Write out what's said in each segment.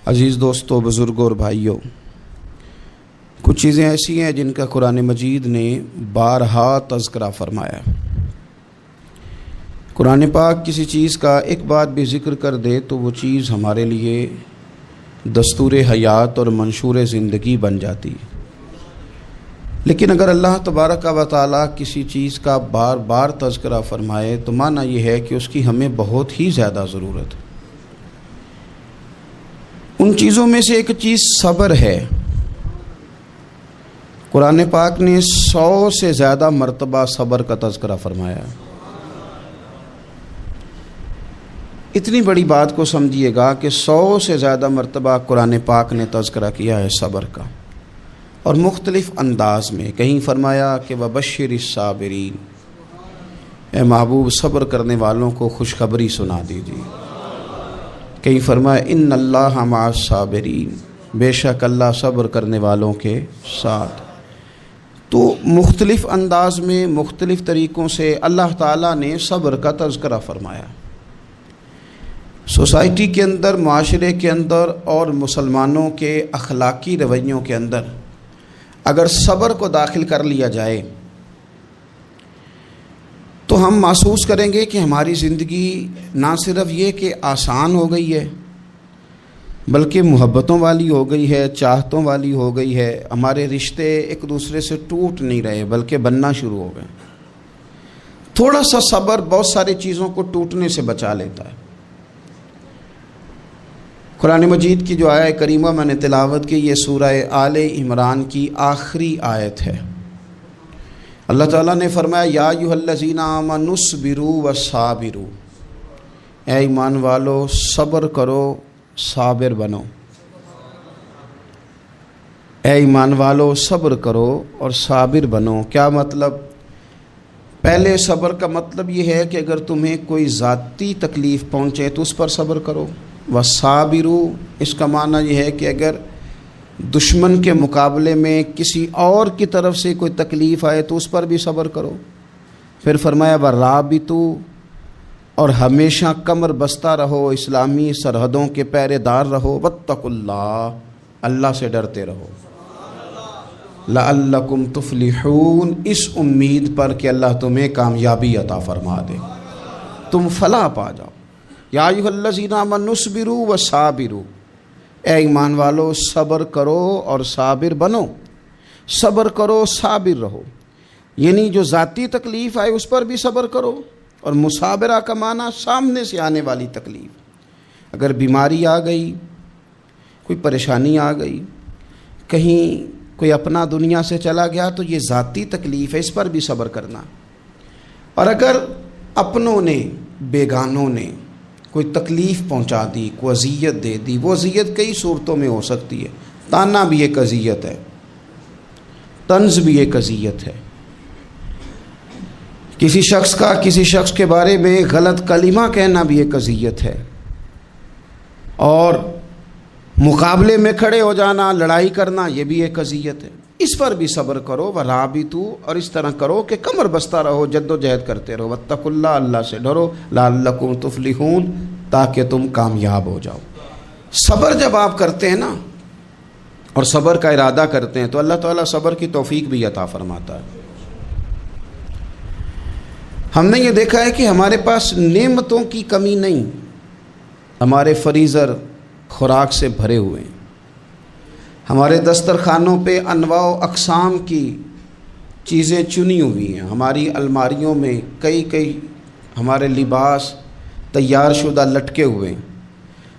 عزیز دوستو، بزرگوں اور بھائیوں، کچھ چیزیں ایسی ہیں جن کا قرآن مجید نے بارہا تذکرہ فرمایا۔ قرآن پاک کسی چیز کا ایک بات بھی ذکر کر دے تو وہ چیز ہمارے لیے دستور حیات اور منشور زندگی بن جاتی ہے۔ لیکن اگر اللہ تبارک و تعالیٰ کسی چیز کا بار بار تذکرہ فرمائے تو معنی یہ ہے کہ اس کی ہمیں بہت ہی زیادہ ضرورت ہے۔ ان چیزوں میں سے ایک چیز صبر ہے۔ قرآن پاک نے 100 سے زیادہ مرتبہ صبر کا تذکرہ فرمایا۔ اتنی بڑی بات کو سمجھیے گا کہ 100 سے زیادہ مرتبہ قرآن پاک نے تذکرہ کیا ہے صبر کا، اور مختلف انداز میں۔ کہیں فرمایا کہ وَبَشِّرِ الصَّابِرِينَ، اے محبوب صبر کرنے والوں کو خوشخبری سنا دیجیے۔ کہیں فرمایا ان اللہ مع الصابرین، بے شک اللہ صبر کرنے والوں کے ساتھ۔ تو مختلف انداز میں، مختلف طریقوں سے اللہ تعالیٰ نے صبر کا تذکرہ فرمایا۔ سوسائٹی کے اندر، معاشرے کے اندر اور مسلمانوں کے اخلاقی رویوں کے اندر اگر صبر کو داخل کر لیا جائے تو ہم محسوس کریں گے کہ ہماری زندگی نہ صرف یہ کہ آسان ہو گئی ہے بلکہ محبتوں والی ہو گئی ہے، چاہتوں والی ہو گئی ہے۔ ہمارے رشتے ایک دوسرے سے ٹوٹ نہیں رہے بلکہ بننا شروع ہو گئے۔ تھوڑا سا صبر بہت ساری چیزوں کو ٹوٹنے سے بچا لیتا ہے۔ قرآن مجید کی جو آیت کریمہ میں نے تلاوت کی، یہ سورہ آل عمران کی آخری آیت ہے۔ اللہ تعالیٰ نے فرمایا یا ایھا الذین آمنوا اصبروا وصابروا، اے ایمان والو صبر کرو، صابر بنو۔ اے ایمان والو صبر کرو اور صابر بنو۔ کیا مطلب؟ پہلے صبر کا مطلب یہ ہے کہ اگر تمہیں کوئی ذاتی تکلیف پہنچے تو اس پر صبر کرو۔ وصابروا، اس کا معنی یہ ہے کہ اگر دشمن کے مقابلے میں کسی اور کی طرف سے کوئی تکلیف آئے تو اس پر بھی صبر کرو۔ پھر فرمایا ورابطوا، اور ہمیشہ کمر بستہ رہو، اسلامی سرحدوں کے پہرے دار رہو۔ واتقوا اللہ، اللہ سے ڈرتے رہو۔ لعلکم تفلحون، اس امید پر کہ اللہ تمہیں کامیابی عطا فرما دے، تم فلاح پا جاؤ۔ یا ایھا الذین آمنوا اصبروا وصابروا، اے ایمان والو صبر کرو اور صابر بنو۔ صبر کرو، صابر رہو، یعنی جو ذاتی تکلیف آئے اس پر بھی صبر کرو۔ اور مصابرہ کا معنی سامنے سے آنے والی تکلیف۔ اگر بیماری آ گئی، کوئی پریشانی آ گئی، کہیں کوئی اپنا دنیا سے چلا گیا تو یہ ذاتی تکلیف ہے، اس پر بھی صبر کرنا۔ اور اگر اپنوں نے، بیگانوں نے کوئی تکلیف پہنچا دی، کوئی اذیت دے دی، وہ اذیت کئی صورتوں میں ہو سکتی ہے۔ تانا بھی ایک اذیت ہے، طنز بھی ایک اذیت ہے، کسی شخص کے بارے میں غلط کلمہ کہنا بھی ایک اذیت ہے، اور مقابلے میں کھڑے ہو جانا، لڑائی کرنا، یہ بھی ایک اذیت ہے۔ اس پر بھی صبر کرو۔ ورابطوا، اور اس طرح کرو کہ کمر بستہ رہو، جد و جہد کرتے رہو۔ واتقوا اللہ، اللہ سے ڈرو۔ لعلکم تفلحون، تاکہ تم کامیاب ہو جاؤ۔ صبر جب آپ کرتے ہیں نا، اور صبر کا ارادہ کرتے ہیں، تو اللہ تعالیٰ صبر کی توفیق بھی عطا فرماتا ہے۔ ہم نے یہ دیکھا ہے کہ ہمارے پاس نعمتوں کی کمی نہیں، ہمارے فریزر خوراک سے بھرے ہوئے ہیں، ہمارے دسترخوانوں پہ انواع و اقسام کی چیزیں چنی ہوئی ہیں، ہماری الماریوں میں کئی ہمارے لباس تیار شدہ لٹکے ہوئے ہیں،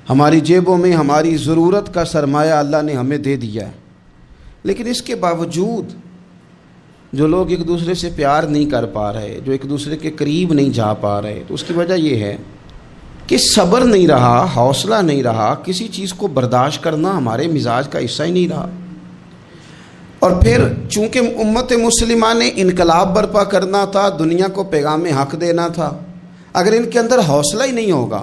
ہماری جیبوں میں ہماری ضرورت کا سرمایہ اللہ نے ہمیں دے دیا ہے۔ لیکن اس کے باوجود جو لوگ ایک دوسرے سے پیار نہیں کر پا رہے، جو ایک دوسرے کے قریب نہیں جا پا رہے، تو اس کی وجہ یہ ہے کہ صبر نہیں رہا، حوصلہ نہیں رہا، کسی چیز کو برداشت کرنا ہمارے مزاج کا حصہ ہی نہیں رہا۔ اور پھر چونکہ امت مسلمہ نے انقلاب برپا کرنا تھا، دنیا کو پیغام حق دینا تھا، اگر ان کے اندر حوصلہ ہی نہیں ہوگا،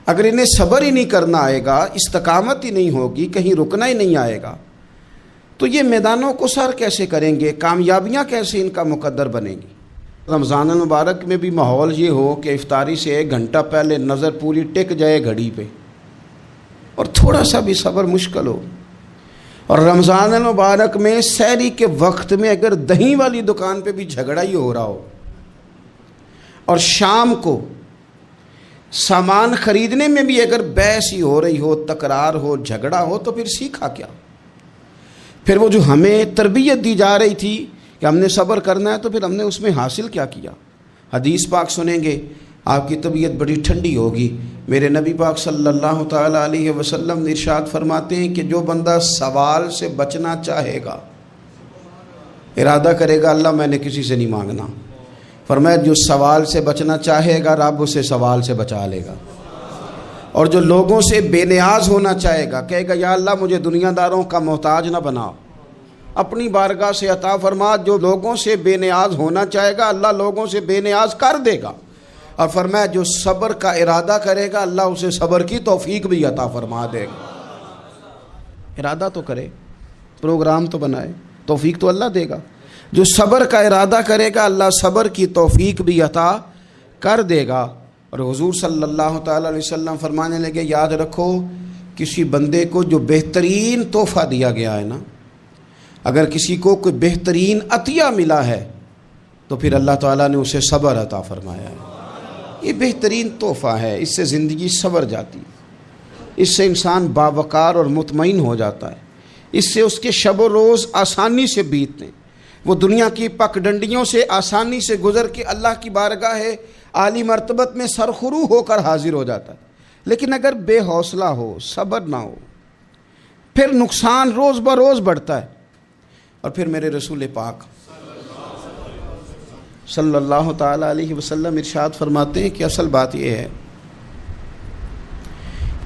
اگر انہیں صبر ہی نہیں کرنا آئے گا، استقامت ہی نہیں ہوگی، کہیں رکنا ہی نہیں آئے گا، تو یہ میدانوں کو سر کیسے کریں گے؟ کامیابیاں کیسے ان کا مقدر بنیں گی؟ رمضان المبارک میں بھی ماحول یہ ہو کہ افطاری سے 1 گھنٹہ پہلے نظر پوری ٹک جائے گھڑی پہ، اور تھوڑا سا بھی صبر مشکل ہو. اور رمضان المبارک میں سحری کے وقت میں اگر دہی والی دکان پہ بھی جھگڑا ہی ہو رہا ہو اور شام کو سامان خریدنے میں بھی اگر بحث ہی ہو رہی ہو, تکرار ہو, جھگڑا ہو, تو پھر سیکھا کیا؟ پھر وہ جو ہمیں تربیت دی جا رہی تھی کہ ہم نے صبر کرنا ہے, تو پھر ہم نے اس میں حاصل کیا کیا؟ حدیث پاک سنیں گے, آپ کی طبیعت بڑی ٹھنڈی ہوگی. میرے نبی پاک صلی اللہ تعالیٰ علیہ وسلم نے ارشاد فرماتے ہیں کہ جو بندہ سوال سے بچنا چاہے گا, ارادہ کرے گا اللہ میں نے کسی سے نہیں مانگنا, فرمایا جو سوال سے بچنا چاہے گا رب اسے سوال سے بچا لے گا. اور جو لوگوں سے بے نیاز ہونا چاہے گا, کہے گا یا اللہ مجھے دنیا داروں کا محتاج نہ بنا, اپنی بارگاہ سے عطا فرما. جو لوگوں سے بے نیاز ہونا چاہے گا اللہ لوگوں سے بے نیاز کر دے گا. اور فرمایا جو صبر کا ارادہ کرے گا اللہ اسے صبر کی توفیق بھی عطا فرما دے گا. ارادہ تو کرے, پروگرام تو بنائے, توفیق تو اللہ دے گا. جو صبر کا ارادہ کرے گا اللہ صبر کی توفیق بھی عطا کر دے گا. اور حضور صلی اللہ تعالیٰ علیہ وسلم فرمانے لگے, یاد رکھو کسی بندے کو جو بہترین تحفہ دیا گیا ہے نا, اگر کسی کو کوئی بہترین عطیہ ملا ہے تو پھر اللہ تعالیٰ نے اسے صبر عطا فرمایا ہے. یہ بہترین تحفہ ہے, اس سے زندگی سنور جاتی ہے, اس سے انسان باوقار اور مطمئن ہو جاتا ہے, اس سے اس کے شب و روز آسانی سے بیتتے ہیں, وہ دنیا کی پک ڈنڈیوں سے آسانی سے گزر کے اللہ کی بارگاہ عالی مرتبت میں سرخرو ہو کر حاضر ہو جاتا ہے. لیکن اگر بے حوصلہ ہو, صبر نہ ہو, پھر نقصان روز بروز بڑھتا ہے. اور پھر میرے رسول پاک صلی اللہ تعالیٰ علیہ وسلم ارشاد فرماتے ہیں کہ اصل بات یہ ہے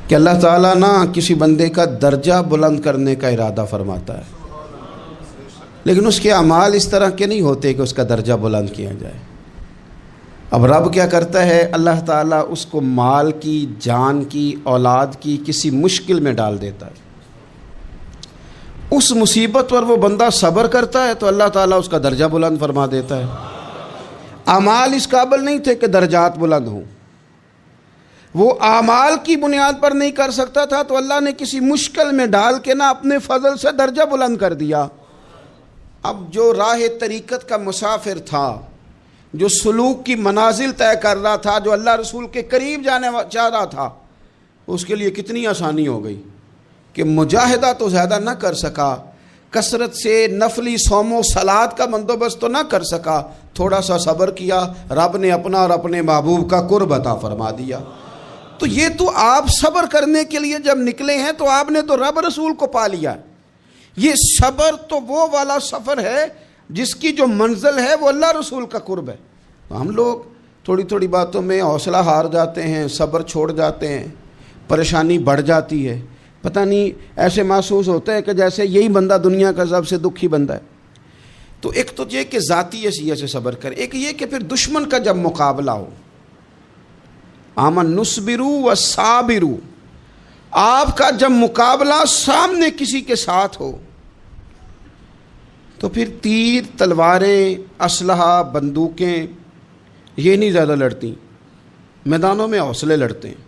کہ اللہ تعالیٰ نہ کسی بندے کا درجہ بلند کرنے کا ارادہ فرماتا ہے, لیکن اس کے اعمال اس طرح کے نہیں ہوتے کہ اس کا درجہ بلند کیا جائے. اب رب کیا کرتا ہے, اللہ تعالیٰ اس کو مال کی, جان کی, اولاد کی کسی مشکل میں ڈال دیتا ہے. اس مصیبت پر وہ بندہ صبر کرتا ہے تو اللہ تعالیٰ اس کا درجہ بلند فرما دیتا ہے. اعمال اس قابل نہیں تھے کہ درجات بلند ہوں, وہ اعمال کی بنیاد پر نہیں کر سکتا تھا تو اللہ نے کسی مشکل میں ڈال کے نہ اپنے فضل سے درجہ بلند کر دیا. اب جو راہ طریقت کا مسافر تھا, جو سلوک کی منازل طے کر رہا تھا, جو اللہ رسول کے قریب جانے چاہ رہا تھا, اس کے لیے کتنی آسانی ہو گئی کہ مجاہدہ تو زیادہ نہ کر سکا, کثرت سے نفلی صوم و صلات کا بندوبست تو نہ کر سکا, تھوڑا سا صبر کیا, رب نے اپنا اور اپنے محبوب کا قرب عطا فرما دیا. تو یہ تو آپ صبر کرنے کے لیے جب نکلے ہیں تو آپ نے تو رب رسول کو پا لیا. یہ صبر تو وہ والا سفر ہے جس کی جو منزل ہے وہ اللہ رسول کا قرب ہے. ہم لوگ تھوڑی تھوڑی باتوں میں حوصلہ ہار جاتے ہیں, صبر چھوڑ جاتے ہیں, پریشانی بڑھ جاتی ہے. پتہ نہیں ایسے محسوس ہوتا ہے کہ جیسے یہی بندہ دنیا کا سب سے دکھی بندہ ہے. تو ایک تو یہ کہ ذاتی حیثیت سے صبر کرے, ایک یہ کہ پھر دشمن کا جب مقابلہ ہو, آمن نصبرو و صابرو, آپ کا جب مقابلہ سامنے کسی کے ساتھ ہو تو پھر تیر, تلواریں, اسلحہ, بندوقیں یہ نہیں زیادہ لڑتی, میدانوں میں حوصلے لڑتے ہیں,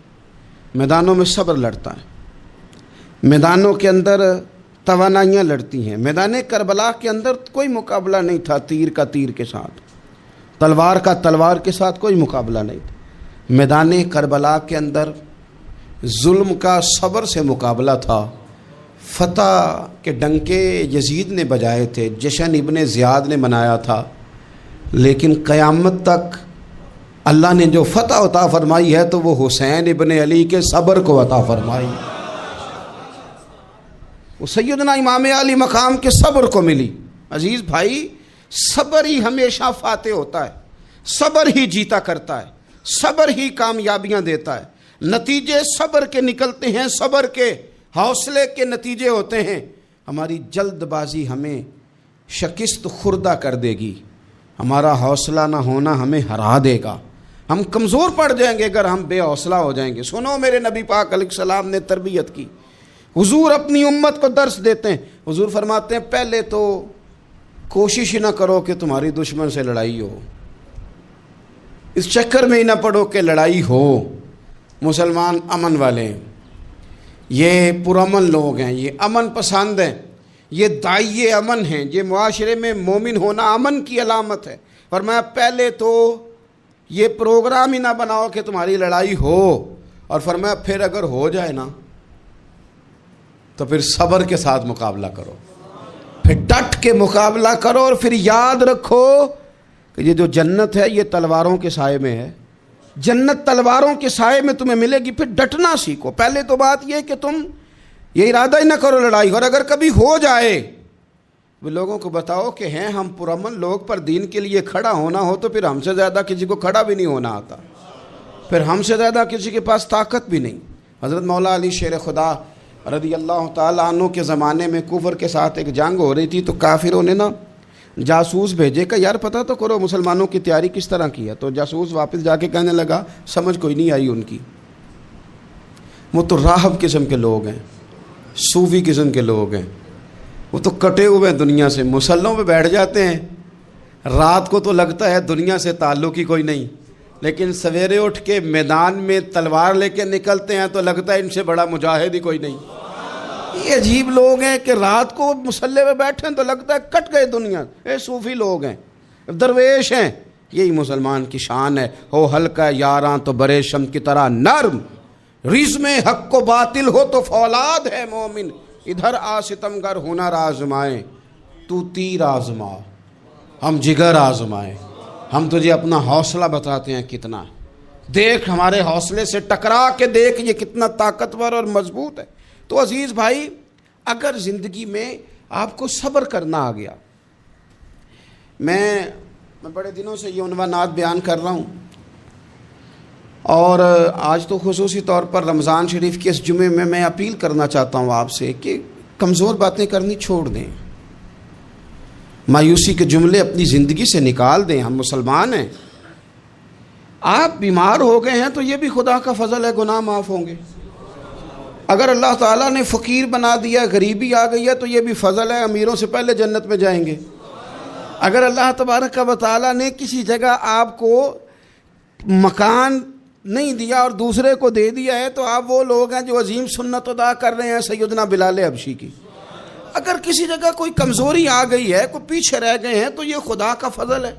میدانوں میں صبر لڑتا ہے, میدانوں کے اندر توانائیاں لڑتی ہیں. میدان کربلا کے اندر کوئی مقابلہ نہیں تھا تیر کا تیر کے ساتھ, تلوار کا تلوار کے ساتھ کوئی مقابلہ نہیں تھا. میدان کربلا کے اندر ظلم کا صبر سے مقابلہ تھا. فتح کے ڈنکے یزید نے بجائے تھے, جشن ابن زیاد نے منایا تھا, لیکن قیامت تک اللہ نے جو فتح عطا فرمائی ہے تو وہ حسین ابن علی کے صبر کو عطا فرمائی, وہ سیدنا امام علی مقام کے صبر کو ملی. عزیز بھائی, صبر ہی ہمیشہ فاتح ہوتا ہے, صبر ہی جیتا کرتا ہے, صبر ہی کامیابیاں دیتا ہے. نتیجے صبر کے نکلتے ہیں, صبر کے حوصلے کے نتیجے ہوتے ہیں. ہماری جلد بازی ہمیں شکست خوردہ کر دے گی, ہمارا حوصلہ نہ ہونا ہمیں ہرا دے گا, ہم کمزور پڑ جائیں گے اگر ہم بے حوصلہ ہو جائیں گے. سنو, میرے نبی پاک علیہ السلام نے تربیت کی, حضور اپنی امت کو درس دیتے ہیں. حضور فرماتے ہیں پہلے تو کوشش ہی نہ کرو کہ تمہاری دشمن سے لڑائی ہو, اس چکر میں ہی نہ پڑو کہ لڑائی ہو. مسلمان امن والے ہیں, یہ پرامن لوگ ہیں، یہ امن پسند ہیں، یہ داعی امن ہیں، یہ معاشرے میں مومن ہونا امن کی علامت ہے۔ فرمایا پہلے تو یہ پروگرام ہی نہ بناؤ کہ تمہاری لڑائی ہو، اور فرمایا پھر اگر ہو جائے نا تو پھر صبر کے ساتھ مقابلہ کرو، پھر ڈٹ کے مقابلہ کرو، اور پھر یاد رکھو کہ یہ جو جنت ہے یہ تلواروں کے سائے میں ہے، جنت تلواروں کے سائے میں تمہیں ملے گی۔ پھر ڈٹنا سیکھو۔ پہلے تو بات یہ کہ تم یہ ارادہ ہی نہ کرو لڑائی، اور اگر کبھی ہو جائے وہ لوگوں کو بتاؤ کہ ہیں ہم پرامن لوگ، پر دین کے لیے کھڑا ہونا ہو تو پھر ہم سے زیادہ کسی کو کھڑا بھی نہیں ہونا آتا، پھر ہم سے زیادہ کسی کے پاس طاقت بھی نہیں۔ حضرت مولا علی شیر خدا رضی اللہ تعالیٰ عنہ کے زمانے میں کفر کے ساتھ ایک جنگ ہو رہی تھی، تو کافروں نے نا جاسوس بھیجے کہ یار پتہ تو کرو مسلمانوں کی تیاری کس طرح کی ہے۔ تو جاسوس واپس جا کے کہنے لگا سمجھ کوئی نہیں آئی ان کی، وہ تو راہب قسم کے لوگ ہیں، صوفی قسم کے لوگ ہیں، وہ تو کٹے ہوئے ہیں دنیا سے، مسلوں پہ بیٹھ جاتے ہیں، رات کو تو لگتا ہے دنیا سے تعلق ہی کوئی نہیں، لیکن سویرے اٹھ کے میدان میں تلوار لے کے نکلتے ہیں تو لگتا ہے ان سے بڑا مجاہد ہی کوئی نہیں۔ یہ عجیب لوگ ہیں کہ رات کو مسلح پہ بیٹھے ہیں تو لگتا ہے کٹ گئے دنیا، یہ صوفی لوگ ہیں، درویش ہیں۔ یہی مسلمان کی شان ہے، ہو ہلکا یاراں تو برے شم کی طرح نرم، ریز میں حق و باطل ہو تو فولاد ہے مومن، ادھر آ ستمگر ہنر آزمائیں تو تیر آزما، ہم جگر آزمائیں۔ ہم تجھے اپنا حوصلہ بتاتے ہیں کتنا، دیکھ ہمارے حوصلے سے ٹکرا کے دیکھ یہ کتنا طاقتور اور مضبوط ہے۔ تو عزیز بھائی، اگر زندگی میں آپ کو صبر کرنا آ گیا، میں بڑے دنوں سے یہ عنوانات بیان کر رہا ہوں، اور آج تو خصوصی طور پر رمضان شریف کے اس جمعے میں میں اپیل کرنا چاہتا ہوں آپ سے کہ کمزور باتیں کرنی چھوڑ دیں، مایوسی کے جملے اپنی زندگی سے نکال دیں۔ ہم مسلمان ہیں، آپ بیمار ہو گئے ہیں تو یہ بھی خدا کا فضل ہے، گناہ معاف ہوں گے۔ اگر اللہ تعالیٰ نے فقیر بنا دیا، غریبی آ گئی ہے تو یہ بھی فضل ہے، امیروں سے پہلے جنت میں جائیں گے۔ اگر اللہ تبارک و تعالیٰ نے کسی جگہ آپ کو مکان نہیں دیا اور دوسرے کو دے دیا ہے تو آپ وہ لوگ ہیں جو عظیم سنت ادا کر رہے ہیں سیدنا بلال حبشی کی۔ اگر کسی جگہ کوئی کمزوری آ گئی ہے، کوئی پیچھے رہ گئے ہیں تو یہ خدا کا فضل ہے۔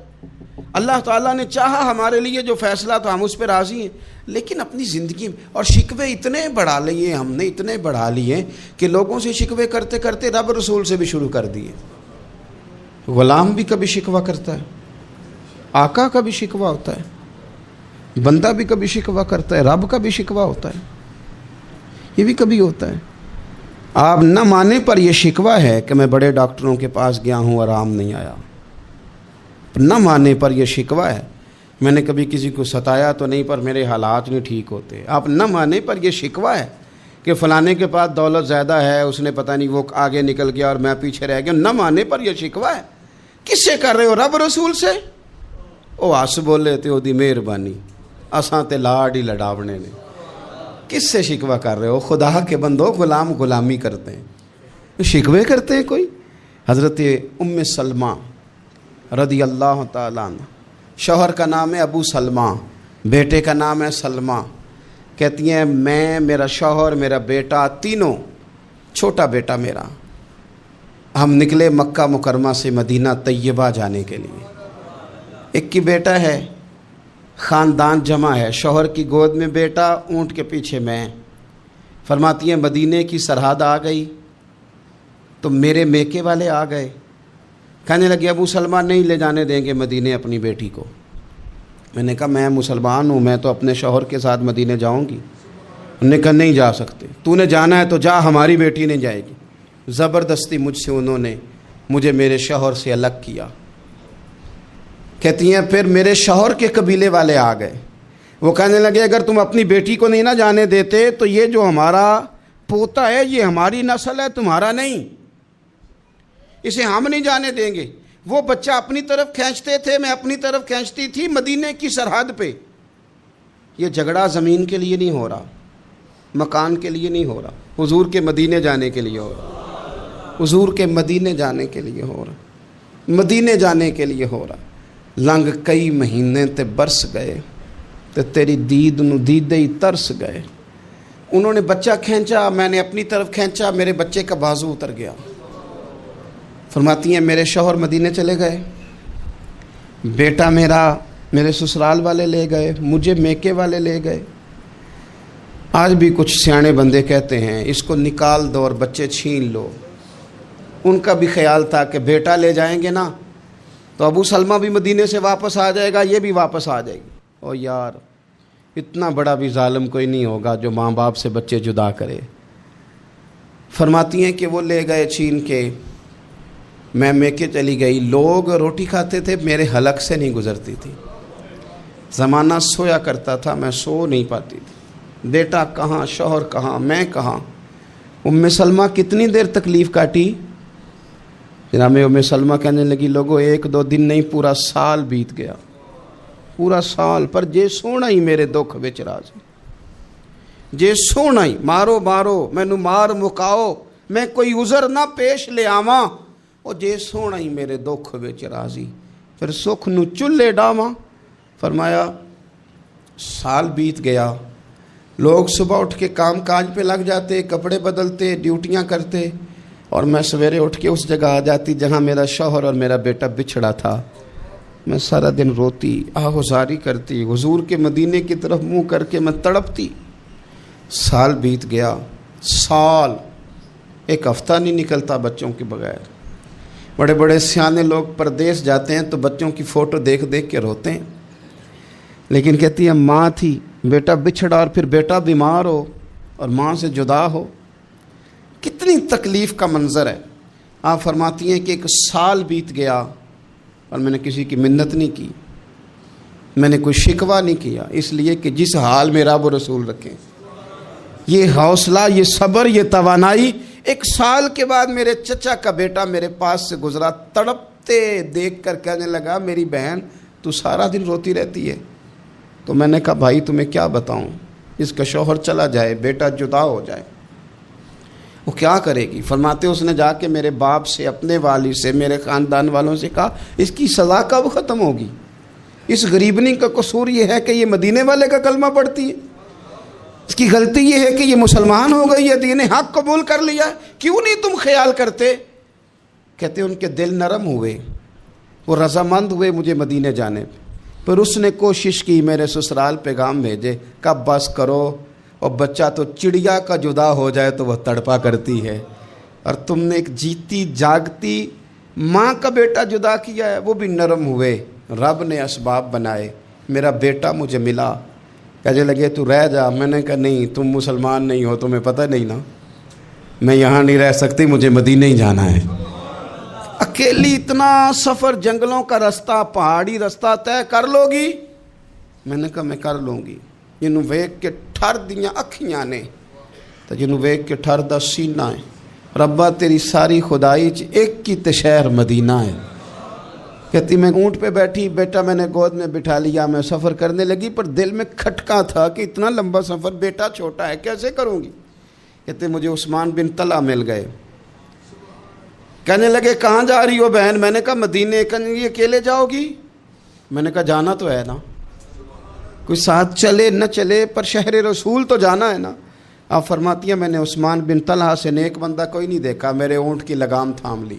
اللہ تعالیٰ نے چاہا ہمارے لیے جو فیصلہ تو ہم اس پہ راضی ہیں، لیکن اپنی زندگی میں اور شکوے اتنے بڑھا لیے، ہم نے اتنے بڑھا لیے کہ لوگوں سے شکوے کرتے کرتے رب رسول سے بھی شروع کر دیے۔ غلام بھی کبھی شکوہ کرتا ہے، آقا کا بھی شکوہ ہوتا ہے، بندہ بھی کبھی شکوہ کرتا ہے، رب کا بھی شکوہ ہوتا ہے، یہ بھی کبھی ہوتا ہے۔ آپ نہ مانے پر یہ شکوہ ہے کہ میں بڑے ڈاکٹروں کے پاس گیا ہوں آرام نہیں آیا، نہ مانے پر یہ شکوہ ہے میں نے کبھی کسی کو ستایا تو نہیں پر میرے حالات نہیں ٹھیک ہوتے۔ آپ نہ مانے پر یہ شکوہ ہے کہ فلانے کے پاس دولت زیادہ ہے، اس نے پتہ نہیں وہ آگے نکل گیا اور میں پیچھے رہ گیا، نہ مانے پر یہ شکوہ ہے۔ کس سے کر رہے ہو؟ رب رسول سے؟ او آس بولے تے او دی مہربانی، اساں تے لاڈ ہی لڑاونے نے۔ کس سے شکوہ کر رہے ہو؟ خدا کے بندو، غلام غلامی کرتے ہیں، شکوے کرتے ہیں کوئی؟ حضرت ام سلمہ رضی اللہ تعالیٰ عنہ، شوہر کا نام ہے ابو سلمہ، بیٹے کا نام ہے سلمہ، کہتی ہیں میں، میرا شوہر، میرا بیٹا، تینوں، چھوٹا بیٹا میرا، ہم نکلے مکہ مکرمہ سے مدینہ طیبہ جانے کے لیے۔ ایک کی بیٹا ہے، خاندان جمع ہے، شوہر کی گود میں بیٹا، اونٹ کے پیچھے میں۔ فرماتی ہیں مدینے کی سرحد آ گئی تو میرے میکے والے آ گئے، کہنے لگے ابو سلمہ نہیں لے جانے دیں گے مدینے اپنی بیٹی کو۔ میں نے کہا میں مسلمان ہوں، میں تو اپنے شوہر کے ساتھ مدینے جاؤں گی۔ انہوں نے کہا نہیں جا سکتے، تو نے جانا ہے تو جا، ہماری بیٹی نہیں جائے گی۔ زبردستی مجھ سے انہوں نے مجھے میرے شوہر سے الگ کیا۔ کہتی ہیں پھر میرے شوہر کے قبیلے والے آ گئے، وہ کہنے لگے اگر تم اپنی بیٹی کو نہیں نہ جانے دیتے تو یہ جو ہمارا پوتا ہے یہ ہماری نسل ہے، تمہارا نہیں، اسے ہم نہیں جانے دیں گے۔ وہ بچہ اپنی طرف کھینچتے تھے، میں اپنی طرف کھینچتی تھی، مدینے کی سرحد پہ۔ یہ جھگڑا زمین کے لیے نہیں ہو رہا، مکان کے لیے نہیں ہو رہا، حضور کے مدینے جانے کے لیے ہو رہا، حضور کے مدینے جانے کے لیے ہو رہا، مدینے جانے کے لیے ہو رہا۔ لنگ کئی مہینے تے برس گئے تے تیری دید نو دیدے ہی ترس گئے، انہوں نے بچہ کھینچا، میں نے اپنی طرف کھینچا، میرے بچے کا بازو اتر گیا۔ فرماتی ہیں میرے شوہر مدینے چلے گئے، بیٹا میرا میرے سسرال والے لے گئے، مجھے میکے والے لے گئے۔ آج بھی کچھ سیانے بندے کہتے ہیں اس کو نکال دو اور بچے چھین لو۔ ان کا بھی خیال تھا کہ بیٹا لے جائیں گے نا تو ابو سلمہ بھی مدینے سے واپس آ جائے گا، یہ بھی واپس آ جائے گی۔ او یار، اتنا بڑا بھی ظالم کوئی نہیں ہوگا جو ماں باپ سے بچے جدا کرے۔ فرماتی ہیں کہ وہ لے گئے چھین کے، میں میکے چلی گئی۔ لوگ روٹی کھاتے تھے، میرے حلق سے نہیں گزرتی تھی۔ زمانہ سویا کرتا تھا، میں سو نہیں پاتی تھی۔ بیٹا کہاں، شوہر کہاں، میں کہاں۔ ام سلمہ کتنی دیر تکلیف کاٹی؟ جناب ام سلمہ کہنے لگی لوگوں 1-2 دن نہیں، پورا سال بیت گیا، پورا سال، پر جے سونا ہی میرے دکھ وچ راضی، جے سونا ہی مارو مارو مینو مار مکاؤ، میں کوئی عذر نہ پیش لے آواں، او جے سونا ہی میرے دکھ وچ راضی، پھر سکھ نو چلے ڈاواں۔ فرمایا سال بیت گیا، لوگ صبح اٹھ کے کام کاج پہ لگ جاتے، کپڑے بدلتے، ڈیوٹیاں کرتے، اور میں سویرے اٹھ کے اس جگہ آ جاتی جہاں میرا شوہر اور میرا بیٹا بچھڑا تھا۔ میں سارا دن روتی، آہوزاری کرتی، حضور کے مدینے کی طرف منہ کر کے میں تڑپتی۔ سال بیت گیا، سال، ایک ہفتہ نہیں نکلتا بچوں کے بغیر۔ بڑے بڑے سیانے لوگ پردیس جاتے ہیں تو بچوں کی فوٹو دیکھ دیکھ کے روتے ہیں، لیکن کہتی ہے ماں تھی، بیٹا بچھڑا اور پھر بیٹا بیمار ہو اور ماں سے جدا ہو، کتنی تکلیف کا منظر ہے۔ آپ فرماتی ہیں کہ 1 سال بیت گیا اور میں نے کسی کی منت نہیں کی، میں نے کوئی شکوہ نہیں کیا، اس لیے کہ جس حال میں رب و رسول رکھیں۔ یہ حوصلہ، یہ صبر، یہ توانائی 1 سال کے بعد میرے چچا کا بیٹا میرے پاس سے گزرا، تڑپتے دیکھ کر کہنے لگا میری بہن تو سارا دن روتی رہتی ہے۔ تو میں نے کہا بھائی تمہیں کیا بتاؤں، اس کا شوہر چلا جائے، بیٹا جدا ہو جائے، وہ کیا کرے گی؟ فرماتے اس نے جا کے میرے باپ سے، اپنے والد سے، میرے خاندان والوں سے کہا اس کی سزا کب ختم ہوگی؟ اس غریبنی کا قصور یہ ہے کہ یہ مدینے والے کا کلمہ پڑھتی ہے، اس کی غلطی یہ ہے کہ یہ مسلمان ہو گئی ہے، دین حق قبول کر لیا ہے، کیوں نہیں تم خیال کرتے؟ کہتے ان کے دل نرم ہوئے، وہ رضامند ہوئے مجھے مدینے جانے پہ۔ پھر اس نے کوشش کی میرے سسرال پیغام بھیجے، کب بس کرو، اور بچہ تو چڑیا کا جدا ہو جائے تو وہ تڑپا کرتی ہے، اور تم نے ایک جیتی جاگتی ماں کا بیٹا جدا کیا ہے۔ وہ بھی نرم ہوئے، رب نے اسباب بنائے، میرا بیٹا مجھے ملا۔ کہنے لگے تو رہ جا، میں نے کہا نہیں، تم مسلمان نہیں ہو، تمہیں پتہ نہیں نا، میں یہاں نہیں رہ سکتی، مجھے مدینے ہی جانا ہے۔ اکیلی اتنا سفر، جنگلوں کا رستہ، پہاڑی رستہ طے کر لو گی؟ میں نے کہا میں کر لوں گی۔ جنوں ویکھ کے ٹھر دیاں اکھیاں نے تے جنوں ویکھ کے ٹھر دا سینہ ہے، ربا تیری ساری خدائی چ ایک کی تے شہر مدینہ ہے۔ کہتی میں اونٹ پہ بیٹھی، بیٹا میں نے گود میں بٹھا لیا، میں سفر کرنے لگی، پر دل میں کھٹکا تھا کہ اتنا لمبا سفر، بیٹا چھوٹا ہے، کیسے کروں گی؟ کہتے مجھے عثمان بن طلحہ مل گئے، کہنے لگے کہاں جا رہی ہو بہن؟ میں نے کہا مدینے۔ کہنے لگے اکیلے جاؤ گی؟ میں نے کہا جانا تو ہے نا، کوئی ساتھ چلے نہ چلے پر شہر رسول تو جانا ہے نا۔ آپ فرماتی ہیں میں نے عثمان بن طلحہ سے نیک بندہ کوئی نہیں دیکھا، میرے اونٹ کی لگام تھام لی۔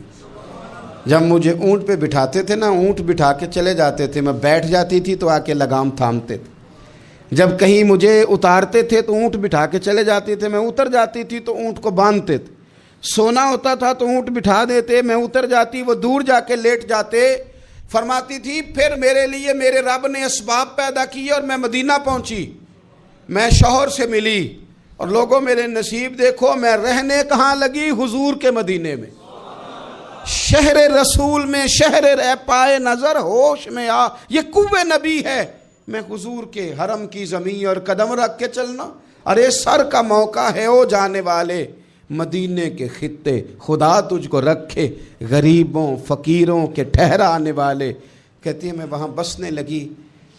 جب مجھے اونٹ پہ بٹھاتے تھے نا، اونٹ بٹھا کے چلے جاتے تھے، میں بیٹھ جاتی تھی تو آ کے لگام تھامتے تھے۔ جب کہیں مجھے اتارتے تھے تو اونٹ بٹھا کے چلے جاتے تھے، میں اتر جاتی تھی تو اونٹ کو باندھتے تھے۔ سونا ہوتا تھا تو اونٹ بٹھا دیتے، میں اتر جاتی، وہ دور جا کے لیٹ جاتے۔ فرماتی تھی پھر میرے لیے میرے رب نے اسباب پیدا کیے اور میں مدینہ پہنچی، میں شوہر سے ملی، اور لوگوں میرے نصیب دیکھو، میں رہنے کہاں لگی؟ حضور کے مدینے میں، شہر رسول میں، شہر رہ پائے نظر ہوش میں آ، یہ کوہ نبی ہے۔ میں حضور کے حرم کی زمین اور قدم رکھ کے چلنا، ارے سر کا موقع ہے او جانے والے، مدینے کے خطے خدا تجھ کو رکھے، غریبوں فقیروں کے ٹھہرانے والے۔ کہتی ہے میں وہاں بسنے لگی۔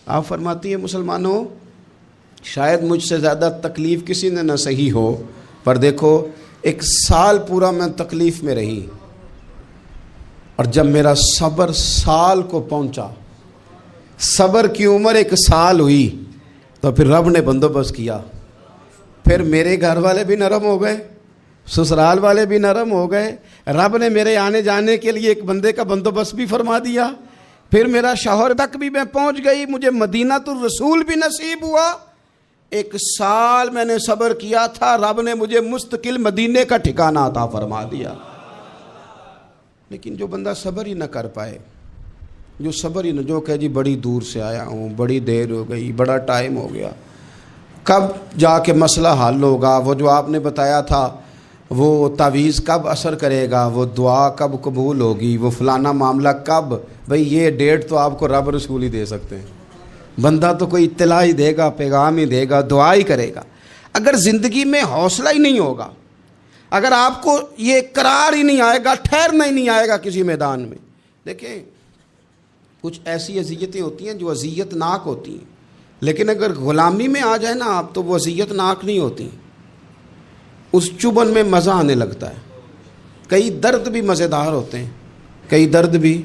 آپ فرماتی ہیں مسلمانوں، شاید مجھ سے زیادہ تکلیف کسی نے نہ سہی ہو، پر دیکھو 1 سال پورا میں تکلیف میں رہی، اور جب میرا صبر سال کو پہنچا، صبر کی عمر 1 سال ہوئی، تو پھر رب نے بندوبست کیا، پھر میرے گھر والے بھی نرم ہو گئے, سسرال والے بھی نرم ہو گئے, رب نے میرے آنے جانے کے لیے ایک بندے کا بندوبست بھی فرما دیا, پھر میرا شوہر تک بھی میں پہنچ گئی, مجھے مدینہ الرسول بھی نصیب ہوا. 1 سال میں نے صبر کیا تھا, رب نے مجھے مستقل مدینے کا ٹھکانہ عطا فرما دیا. لیکن جو بندہ صبر ہی نہ کر پائے, جو صبر ہی نہ, جو کہ جی بڑی دور سے آیا ہوں, بڑی دیر ہو گئی, بڑا ٹائم ہو گیا, کب جا کے مسئلہ حل ہوگا, وہ جو آپ نے بتایا تھا وہ تعویذ کب اثر کرے گا, وہ دعا کب قبول ہوگی, وہ فلانا معاملہ کب, بھئی یہ ڈیٹ تو آپ کو رب رسول ہی دے سکتے ہیں. بندہ تو کوئی اطلاع ہی دے گا, پیغام ہی دے گا, دعا ہی کرے گا. اگر زندگی میں حوصلہ ہی نہیں ہوگا, اگر آپ کو یہ قرار ہی نہیں آئے گا, ٹھہرنا ہی نہیں آئے گا کسی میدان میں. دیکھیں کچھ ایسی اذیتیں ہوتی ہیں جو اذیت ناک ہوتی ہیں, لیکن اگر غلامی میں آ جائے نا آپ تو وہ اذیت ناک نہیں ہوتی, اس چبھن میں مزہ آنے لگتا ہے. کئی درد بھی مزیدار ہوتے ہیں, کئی درد بھی,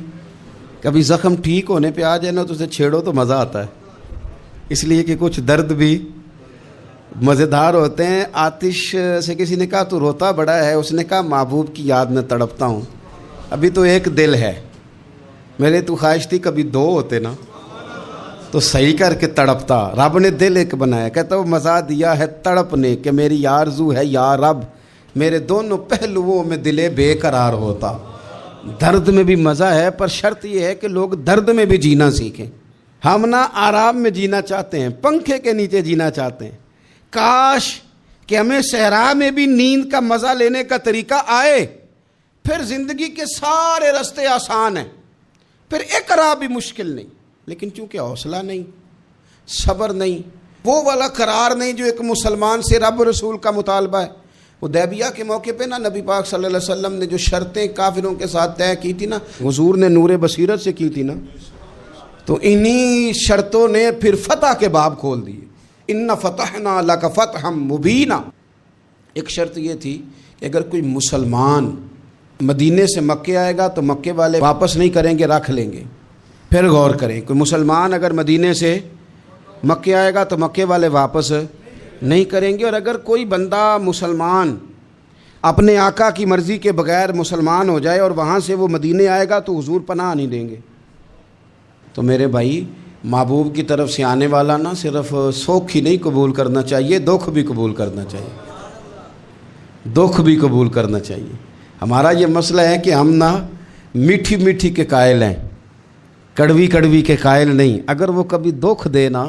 کبھی زخم ٹھیک ہونے پہ آ جائے نا تو اسے چھیڑو تو مزہ آتا ہے, اس لیے کہ کچھ درد بھی مزیدار ہوتے ہیں. آتش سے کسی نے کہا تو روتا بڑا ہے, اس نے کہا محبوب کی یاد میں تڑپتا ہوں, ابھی تو ایک دل ہے, میرے تو خواہش تھی کبھی 2 ہوتے نا تو صحیح کر کے تڑپتا. رب نے دل ایک بنایا, کہتا وہ مزہ دیا ہے تڑپ نے کہ میری آرزو ہے یا رب, میرے دونوں پہلوؤں میں دل بے قرار ہوتا. درد میں بھی مزہ ہے, پر شرط یہ ہے کہ لوگ درد میں بھی جینا سیکھیں. ہم نہ آرام میں جینا چاہتے ہیں, پنکھے کے نیچے جینا چاہتے ہیں. کاش کہ ہمیں صحرا میں بھی نیند کا مزہ لینے کا طریقہ آئے, پھر زندگی کے سارے راستے آسان ہیں, پھر اقرا بھی مشکل نہیں. لیکن چونکہ حوصلہ نہیں, صبر نہیں, وہ والا قرار نہیں جو ایک مسلمان سے رب رسول کا مطالبہ ہے. حدیبیہ کے موقع پہ نا نبی پاک صلی اللہ علیہ وسلم نے جو شرطیں کافروں کے ساتھ طے کی تھی نا, حضور نے نور بصیرت سے کی تھی نا, تو انہی شرطوں نے پھر فتح کے باب کھول دیے. ان فتحنا لک فتحا مبینا. ایک شرط یہ تھی کہ اگر کوئی مسلمان مدینے سے مکے آئے گا تو مکے والے واپس نہیں کریں گے, رکھ لیں گے. پھر غور کریں, کوئی مسلمان اگر مدینے سے مکے آئے گا تو مکے والے واپس نہیں کریں گے, اور اگر کوئی بندہ مسلمان اپنے آقا کی مرضی کے بغیر مسلمان ہو جائے اور وہاں سے وہ مدینے آئے گا تو حضور پناہ نہیں دیں گے. تو میرے بھائی, محبوب کی طرف سے آنے والا نہ صرف سوکھ ہی نہیں قبول کرنا چاہیے, دکھ بھی قبول کرنا چاہیے, دکھ بھی قبول کرنا چاہیے. ہمارا یہ مسئلہ ہے کہ ہم نہ میٹھی میٹھی کے قائل ہیں, کڑوی کڑوی کے قائل نہیں. اگر وہ کبھی دکھ دے نا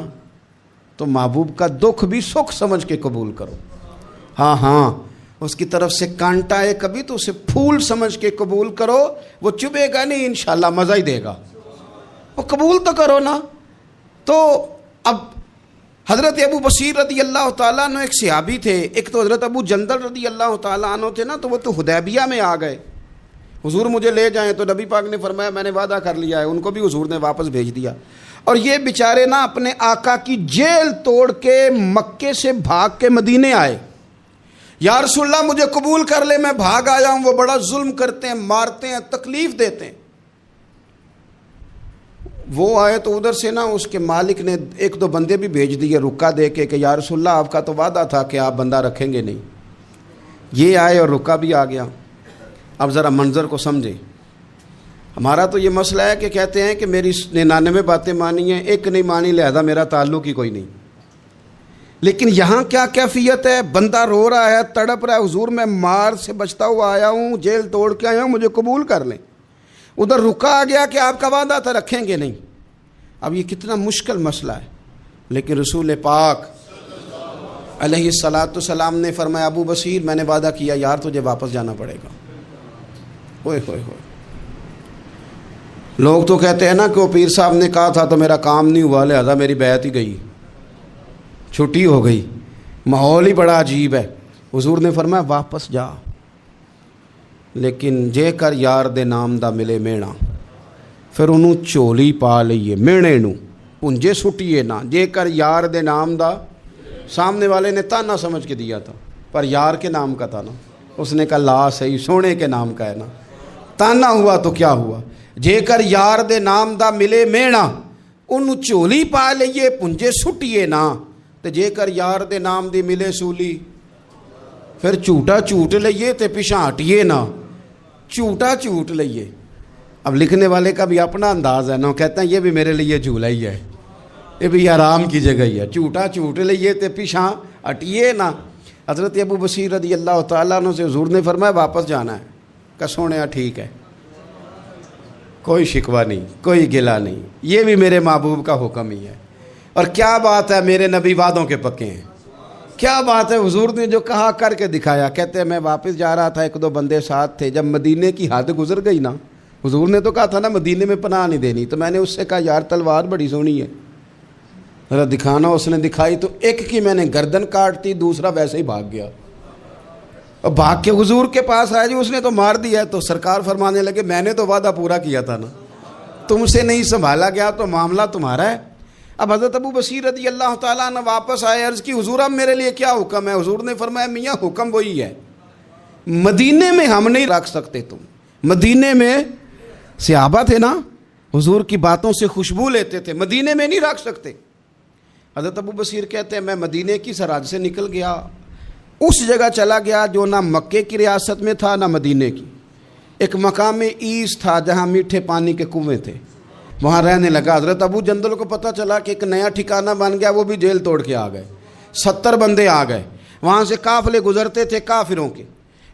تو محبوب کا دکھ بھی سکھ سمجھ کے قبول کرو. ہاں اس کی طرف سے کانٹا ہے کبھی تو اسے پھول سمجھ کے قبول کرو, وہ چبھے گا نہیں, انشاءاللہ مزہ ہی دے گا, وہ قبول تو کرو نا. تو اب حضرت ابو بصیر رضی اللہ تعالیٰ عنہ ایک صحابی تھے, ایک تو حضرت ابو جندل رضی اللہ تعالیٰ عنہ تھے نا, تو وہ تو حدیبیہ میں آ گئے. حضور مجھے لے جائیں, تو نبی پاک نے فرمایا میں نے وعدہ کر لیا ہے, ان کو بھی حضور نے واپس بھیج دیا. اور یہ بیچارے نا اپنے آقا کی جیل توڑ کے مکے سے بھاگ کے مدینے آئے. یا رسول اللہ مجھے قبول کر لے, میں بھاگ آیا ہوں, وہ بڑا ظلم کرتے ہیں, مارتے ہیں, تکلیف دیتے ہیں. وہ آئے تو ادھر سے نا اس کے مالک نے 1-2 بندے بھی بھیج دیے رکا دے کے کہ یا رسول اللہ آپ کا تو وعدہ تھا کہ آپ بندہ رکھیں گے نہیں. یہ آئے اور رکا بھی آ گیا. اب ذرا منظر کو سمجھیں. ہمارا تو یہ مسئلہ ہے کہ کہتے ہیں کہ میری 99 باتیں مانی ہیں, ایک نہیں مانی, لہذا میرا تعلق ہی کوئی نہیں. لیکن یہاں کیا کیفیت ہے, بندہ رو رہا ہے, تڑپ رہا ہے, حضور میں مار سے بچتا ہوا آیا ہوں, جیل توڑ کے آیا ہوں, مجھے قبول کر لیں. ادھر رکا آ گیا کہ آپ کا وعدہ تھا رکھیں گے نہیں. اب یہ کتنا مشکل مسئلہ ہے, لیکن رسول پاک علیہ السلام نے فرمایا ابو بصیر میں نے وعدہ کیا یار تجھے واپس جانا پڑے گا. ہوئے ہوئے ہوئے. لوگ تو کہتے ہیں نا کہ وہ پیر صاحب نے کہا تھا تو میرا کام نہیں ہوا, لہذا میری بیعت ہی گئی, چھٹی ہو گئی, ماحول ہی بڑا عجیب ہے. حضور نے فرمایا واپس جا, لیکن جے کر یار دے نام دا ملے مینا, پھر انہوں چولی پا لئیے مینے نو پنجے سٹیے نا. جے کر یار دے نام دا, سامنے والے نے تانا سمجھ کے دیا تھا پر یار کے نام کا تھا نا, اس نے کہا لا صحیح سونے کے نام کا ہے نا, تانا ہوا تو کیا ہوا. جے کر یار دے نام دا ملے مینا, انہوں چولی پا لئیے پنجے سٹیے نا. تے جے کر یار دے نام دی ملے سولی پھر جھوٹا جھوٹ لئیے تے پیچھا ہٹیے نہ، جھوٹا جھوٹ لئیے۔ اب لکھنے والے کا بھی اپنا انداز ہے نا، کہتے ہیں یہ بھی میرے لیے جھولا ہی ہے، یہ بھی آرام کی جگہ ہی ہے، جھوٹا جھوٹ لئیے تے پیچھا ہٹیے نہ۔ حضرت ابو بصیر رضی اللہ تعالیٰ عنہ سے حضور نے فرمایا واپس جانا ہے، کہ سونے ٹھیک ہے، کوئی شکوہ نہیں، کوئی گلہ نہیں، یہ بھی میرے محبوب کا حکم ہی ہے۔ اور کیا بات ہے، میرے نبی وعدوں کے پکے ہیں، کیا بات ہے، حضور نے جو کہا کر کے دکھایا۔ کہتے ہیں میں واپس جا رہا تھا، ایک دو بندے ساتھ تھے، جب مدینے کی حد گزر گئی نا، حضور نے تو کہا تھا نا مدینے میں پناہ نہیں دینی، تو میں نے اس سے کہا یار تلوار بڑی سونی ہے، ذرا دکھانا۔ اس نے دکھائی تو ایک کی میں نے گردن کاٹ دی، دوسرا ویسے ہی بھاگ گیا، اور بھاگ کے حضور کے پاس آیا، جی اس نے تو مار دیا ہے۔ تو سرکار فرمانے لگے میں نے تو وعدہ پورا کیا تھا نا، تم سے نہیں سنبھالا گیا تو معاملہ تمہارا ہے۔ اب حضرت ابو بصیر رضی اللہ تعالیٰ نے واپس آئے، عرض کی حضور اب میرے لیے کیا حکم ہے؟ حضور نے فرمایا میاں حکم وہی ہے، مدینے میں ہم نہیں رکھ سکتے، تم مدینے میں صحابہ تھے نا، حضور کی باتوں سے خوشبو لیتے تھے، مدینے میں نہیں رکھ سکتے۔ حضرت ابو بصیر کہتے ہیں میں مدینے کی سرحد سے نکل گیا، اس جگہ چلا گیا جو نہ مکے کی ریاست میں تھا نہ مدینے کی، ایک مقام ایس تھا جہاں میٹھے پانی کے کنویں تھے، وہاں رہنے لگا۔ حضرت ابو جندل کو پتہ چلا کہ ایک نیا ٹھکانہ بن گیا، وہ بھی جیل توڑ کے آ گئے، 70 بندے آ گئے، وہاں سے قافلے گزرتے تھے کافروں کے،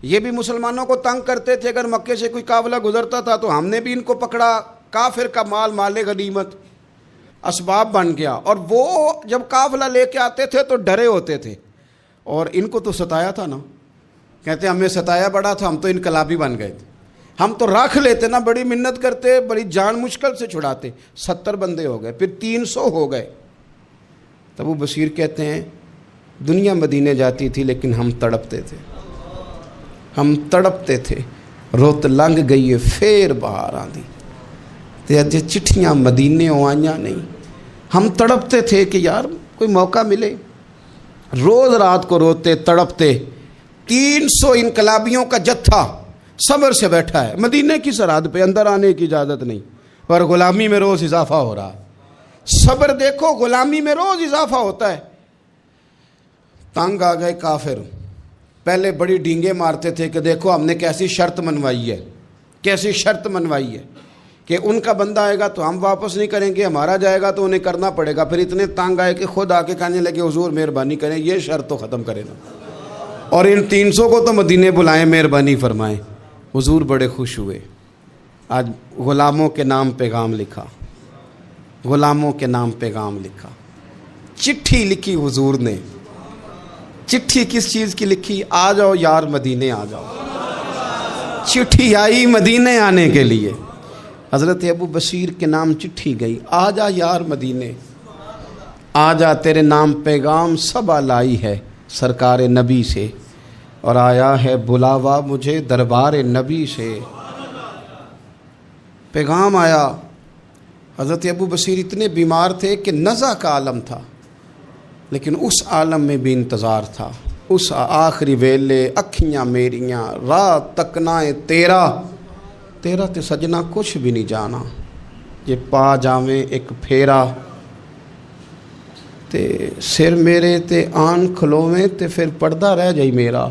یہ بھی مسلمانوں کو تنگ کرتے تھے، اگر مکے سے کوئی قافلہ گزرتا تھا تو ہم نے بھی ان کو پکڑا، کافر کا مال مال غنیمت اسباب بن گیا۔ اور وہ جب قافلہ لے کے آتے تھے تو ڈرے ہوتے تھے، اور ان کو تو ستایا تھا نا، کہتے ہمیں ستایا بڑا تھا، ہم تو انقلابی بن گئے تھے، ہم تو رکھ لیتے نا، بڑی منت کرتے، بڑی جان مشکل سے چھڑاتے، 70 بندے ہو گئے، پھر 300 ہو گئے۔ تب وہ بصیر کہتے ہیں دنیا مدینے جاتی تھی لیکن ہم تڑپتے تھے، ہم تڑپتے تھے، روت لنگ گئی ہے پھر باہر آندی تے اج چٹھیاں مدینے آئیاں نہیں۔ ہم تڑپتے تھے کہ یار کوئی موقع ملے، روز رات کو روتے تڑپتے۔ 300 انقلابیوں کا جتھا صبر سے بیٹھا ہے مدینے کی سرحد پہ، اندر آنے کی اجازت نہیں، اور غلامی میں روز اضافہ ہو رہا ہے۔ صبر دیکھو، غلامی میں روز اضافہ ہوتا ہے۔ تنگ آ گئے کافر، پہلے بڑی ڈینگیں مارتے تھے کہ دیکھو ہم نے کیسی شرط منوائی ہے، کیسی شرط منوائی ہے کہ ان کا بندہ آئے گا تو ہم واپس نہیں کریں گے، ہمارا جائے گا تو انہیں کرنا پڑے گا۔ پھر اتنے تنگ آئے کہ خود آ کے کہنے لگے حضور مہربانی کریں، یہ شرط تو ختم کریں نا، اور ان 300 کو تو مدینے بلائیں، مہربانی فرمائیں۔ حضور بڑے خوش ہوئے، آج غلاموں کے نام پیغام لکھا، غلاموں کے نام پیغام لکھا، چٹھی لکھی حضور نے۔ چٹھی کس چیز کی لکھی؟ آ جاؤ یار مدینے آ جاؤ، چٹھی آئی مدینے آنے کے لیے۔ حضرت ابو بصیر کے نام چٹھی گئی، آ جا یار مدینے، آ جا تیرے نام پیغام سب لائی ہے سرکار نبی سے، اور آیا ہے بلاوا مجھے دربار نبی سے۔ پیغام آیا۔ حضرت ابو بصیر اتنے بیمار تھے کہ نزع کا عالم تھا، لیکن اس عالم میں بھی انتظار تھا۔ اس آخری ویلے اکھیاں میریاں رات تکنائے تیرا تے سجنا کچھ بھی نہیں جانا، جے پا جاویں ایک پھیرا تے سر میرے تے آن کھلوویں تے پھر پردہ رہ جائی میرا،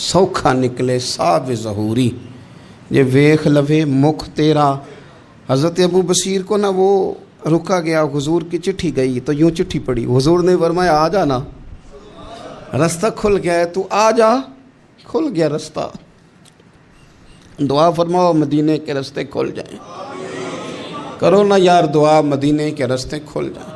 سوکھا نکلے صاحب ظہوری جے ویخ لوے مکھ تیرا۔ حضرت ابو بصیر کو نا وہ رکا گیا، حضور کی چٹھی گئی تو یوں چٹھی پڑی، حضور نے فرمایا آ جا نا، رستہ کھل گیا ہے، تو آ جا، کھل گیا رستہ۔ دعا فرماؤ مدینے کے رستے کھل جائیں، کرو نا یار دعا مدینے کے رستے کھل جائیں۔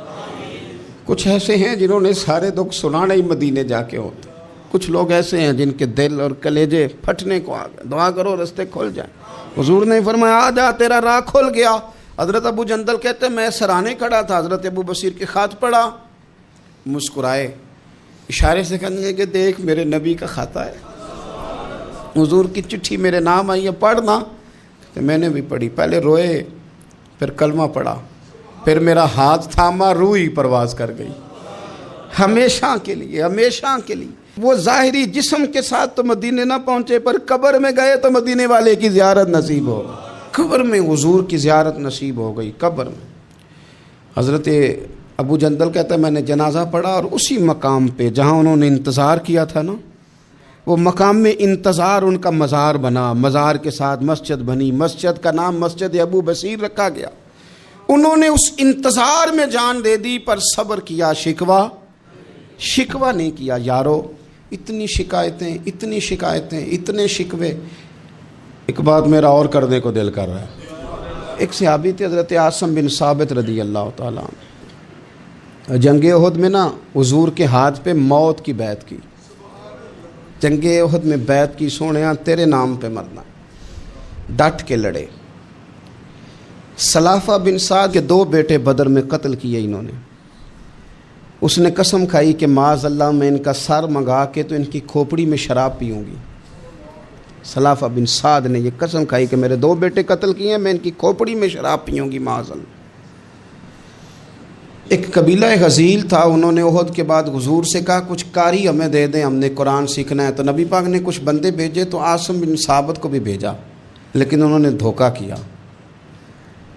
کچھ ایسے ہیں جنہوں نے سارے دکھ سنانے ہی مدینے جا کے ہوتے، کچھ لوگ ایسے ہیں جن کے دل اور کلیجے پھٹنے کو آ گئے، دعا کرو رستے کھل جائیں۔ حضور نے فرمایا آ جا تیرا راہ کھل گیا۔ حضرت ابو جندل کہتے ہیں میں سرانے کھڑا تھا، حضرت ابو بصیر کے خط پڑھا، مسکرائے، اشارے سے کہنے لگے کہ دیکھ میرے نبی کا خط ہے، حضور کی چٹھی میرے نام آئی ہے، پڑھنا۔ تو میں نے بھی پڑھی، پہلے روئے، پھر کلمہ پڑھا، پھر میرا ہاتھ تھاما، روح ہی پرواز کر گئی ہمیشہ کے لیے، ہمیشہ کے لیے۔ وہ ظاہری جسم کے ساتھ تو مدینے نہ پہنچے، پر قبر میں گئے تو مدینے والے کی زیارت نصیب ہو گئی، قبر میں حضور کی زیارت نصیب ہو گئی۔ قبر میں حضرت ابو جندل کہتا ہے میں نے جنازہ پڑھا اور اسی مقام پہ جہاں انہوں نے انتظار کیا تھا نا، وہ مقام میں انتظار ان کا مزار بنا، مزار کے ساتھ مسجد بنی، مسجد کا نام مسجد ابو بصیر رکھا گیا۔ انہوں نے اس انتظار میں جان دے دی پر صبر کیا، شکوہ نہیں کیا۔ یارو اتنی شکایتیں، اتنے شکوے۔ ایک بات میرا اور کرنے کو دل کر رہا ہے۔ ایک صحابی تھے حضرت عاصم بن ثابت رضی اللہ تعالیٰ عنہ، جنگ احد میں نا حضور کے ہاتھ پہ موت کی بیعت کی، جنگ احد میں بیعت کی، سونیا تیرے نام پہ مرنا، ڈٹ کے لڑے۔ سلافہ بن سعد کے 2 بیٹے بدر میں قتل کیے انہوں نے۔ اس نے قسم کھائی کہ معاذ اللہ میں ان کا سر منگا کے تو ان کی کھوپڑی میں شراب پیوں گی۔ سلافہ بن سعد نے یہ قسم کھائی کہ میرے 2 بیٹے قتل کیے ہیں، میں ان کی کھوپڑی میں شراب پیوں گی معاذ اللہ۔ ایک قبیلہ غزیل تھا، انہوں نے احد کے بعد حضور سے کہا کچھ قاری ہمیں دے دیں، ہم نے قرآن سیکھنا ہے۔ تو نبی پاک نے کچھ بندے بھیجے، تو عاصم بن ثابت کو بھی بھیجا، لیکن انہوں نے دھوکہ کیا،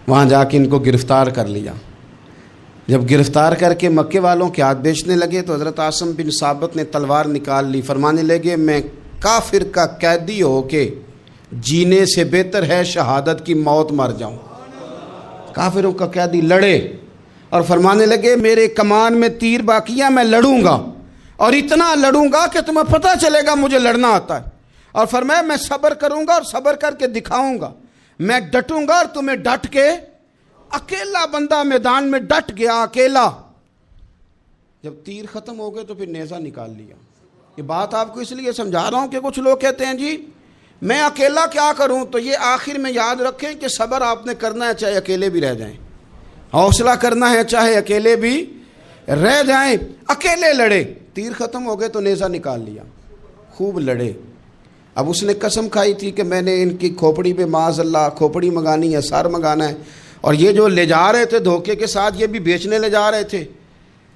وہاں جا کے ان کو گرفتار کر لیا۔ جب گرفتار کر کے مکے والوں کے ہاتھ بیچنے لگے تو حضرت عاصم بن ثابت نے تلوار نکال لی، فرمانے لگے میں کافر کا قیدی ہو کے جینے سے بہتر ہے شہادت کی موت مر جاؤں۔ کافروں کا قیدی لڑے اور فرمانے لگے میرے کمان میں تیر باقی ہے، میں لڑوں گا اور اتنا لڑوں گا کہ تمہیں پتہ چلے گا مجھے لڑنا آتا ہے۔ اور فرمایا میں صبر کروں گا اور صبر کر کے دکھاؤں گا، میں ڈٹوں گا اور تمہیں ڈٹ کے۔ اکیلا بندہ میدان میں ڈٹ گیا، اکیلا۔ جب تیر ختم ہو گئے تو پھر نیزہ نکال لیا۔ یہ بات آپ کو اس لیے سمجھا رہا ہوں کہ کچھ لوگ کہتے ہیں جی میں اکیلا کیا کروں، تو یہ آخر میں یاد رکھیں کہ صبر آپ نے کرنا ہے چاہے اکیلے بھی رہ جائیں، حوصلہ کرنا ہے چاہے اکیلے بھی رہ جائیں۔ اکیلے لڑے، تیر ختم ہو گئے تو نیزہ نکال لیا، خوب لڑے۔ اب اس نے قسم کھائی تھی کہ میں نے ان کی کھوپڑی پہ معاذ اللہ کھوپڑی منگانی ہے، سار منگانا ہے، اور یہ جو لے جا رہے تھے دھوکے کے ساتھ یہ بھی بیچنے لے جا رہے تھے۔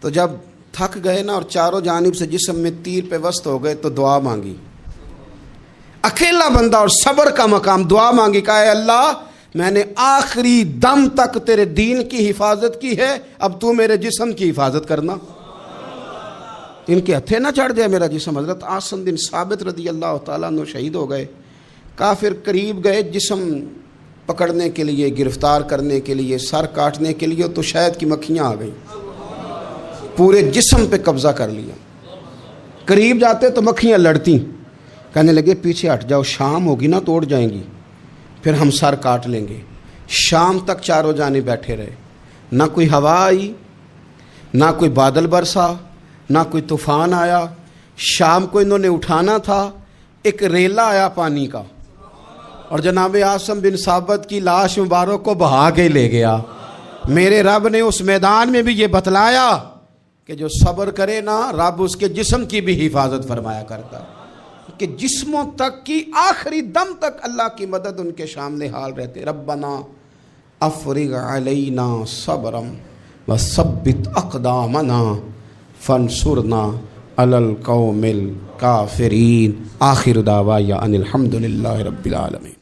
تو جب تھک گئے نا اور چاروں جانب سے جسم میں تیر پہ وسط ہو گئے تو دعا مانگی، اکیلا بندہ اور صبر کا مقام، دعا مانگی، کہا اے اللہ میں نے آخری دم تک تیرے دین کی حفاظت کی ہے، اب تو میرے جسم کی حفاظت کرنا، ان کے ہتھے نہ چڑھ جائے میرا جسم۔ حضرت عاصم بن ثابت رضی اللہ تعالیٰ عنہ شہید ہو گئے۔ کافر قریب گئے جسم پکڑنے کے لیے، گرفتار کرنے کے لیے، سر کاٹنے کے لیے، تو شہد کی مکھیاں آ گئیں، پورے جسم پہ قبضہ کر لیا۔ قریب جاتے تو مکھیاں لڑتی، کہنے لگے پیچھے ہٹ جاؤ، شام ہوگی نا توڑ جائیں گی، پھر ہم سر کاٹ لیں گے۔ شام تک چاروں جانب بیٹھے رہے، نہ کوئی ہوا آئی، نہ کوئی بادل برسا، نہ کوئی طوفان آیا۔ شام کو انہوں نے اٹھانا تھا، ایک ریلا آیا پانی کا اور جناب عاصم بن ثابت کی لاش مبارک کو بہا کے لے گیا۔ میرے رب نے اس میدان میں بھی یہ بتلایا کہ جو صبر کرے نا رب اس کے جسم کی بھی حفاظت فرمایا کرتا، کہ جسموں تک کی آخری دم تک اللہ کی مدد ان کے شامل حال رہتے۔ ربنا افرغ علینا صبرا وثبت اقدامنا فانصرنا علی القوم الکافرین۔ آخر دعوایا ان الحمد للہ رب العالمین۔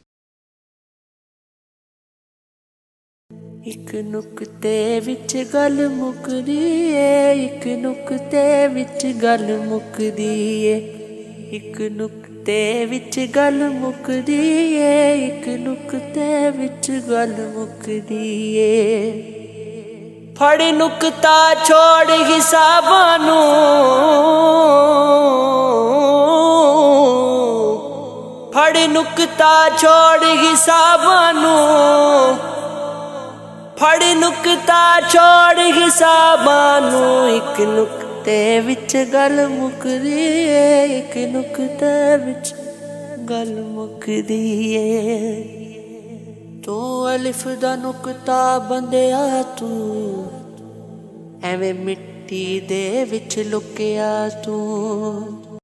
ایک نقطے وچ گل مکدی اے، ایک نقطے وچ گل مکدی اے، ایک نقطے وچ گل مکدی اے، ایک نقطے وچ گل مکدی اے۔ پھڑ نقطہ چھوڑ حساباں نوں، پھڑ نقطہ چھوڑ حساباں نوں، پھڑ نقطہ چھوڑ حساباں نوں، ایک نقطے وچ گل مکدی اے، ایک نقطے وچ گل مکدی اے۔ تو الف دا نقطہ بندیا تو ایویں مٹی دے وچ لکیا تو،